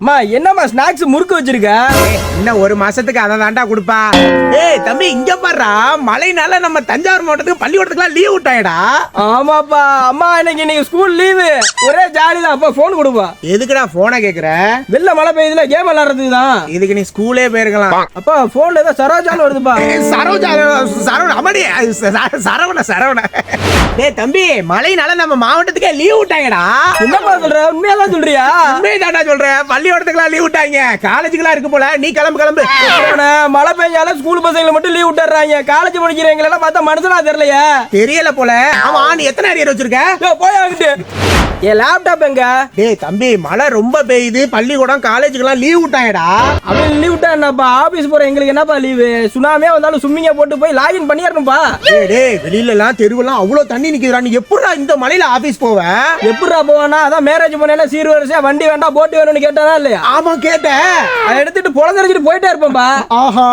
அம்மா என்னம்மா ஸ்நாக்ஸ் முறுக்கு வச்சிருக்க? இன்னும் ஒரு மாசத்துக்கு அதை தாண்டா கொடுப்பா. ஏய் தம்பி இங்க பாருடா, மழைனால நம்ம தஞ்சாவூர் மாவட்டத்துக்கு பள்ளிக்கூடத்துக்குலாம் லீவ் விட்டாயடா. ஆமாப்பா அம்மா, இன்னைக்கு ஸ்கூல் லீவு, ஒரே ஜாலி தான். அப்பா போன் கொடுப்பா. எதுக்குடா போனை கேக்குற? வெளில மழை பெய்யுதுல, கேம் விளையாடுறதுக்கு தான். இதுக்கு நீ ஸ்கூலே போயிருக்கலாம். அப்பா போன்ல ஏதோ சரோஜான்னு வருதுப்பா. சரோஜா சரவண அமடி சரவண. டேய் தம்பி, மழைனால நம்ம மாவட்டத்துக்கே லீவ் விட்டாங்கடா. என்னப்பா சொல்ற? உண்மையாதான் சொல்றியா? உண்மைதான்டா சொல்றேன். பள்ளிக்கூடத்துக்குலாம் லீவ் விட்டாங்க. காலேஜுக்குலாம் இருக்கு போல. நீ கிளம்பு. மழை பெய்ஞ்சாலும் ஸ்கூல் பசங்களை மட்டும் லீவ் விட்டுறாங்க. காலேஜ் படிக்கிறவங்க எல்லாம் பார்த்தா மனசுலா தெரியலையா? தெரியல போல. ஆமா, நீ எத்தனை அரியர் வச்சிருக்க? போய் ஆகிட்டு என் லேப்டாப் எங்க? டேய் தம்பி, மழை ரொம்ப பெய்யுது, பள்ளிக்கூடம் காலேஜுக்குலாம் லீவ் விட்டாங்கடா. அவன் லீவ் விட்டா என்னப்பா? ஆபீஸ் போற எங்களுக்கு என்னப்பா லீவு? சுனாமியா வந்தாலும் சும்மிங்க போட்டு போய் லாகின் பண்ணிடணும்பா. டேய் வெளியில எல்லாம் தெருவெல்லாம் அவ்வளவு தண்ணி நிக்குதுடா. நீ எப்படிடா இந்த மழையில ஆபீஸ் போவ? எப்படிடா போவானா? அதான் மேரேஜ் பண்ணல சீர்வரிசையா வண்டி வேண்டாம் போட்டு வேணும்னு கேட்டானா இல்லையா? ஆமா கேட்டேன். அதை எடுத்துட்டு பொழந்தரிச்சிட்டு போயிட்டே இருப்பேன்பா. ஆஹா.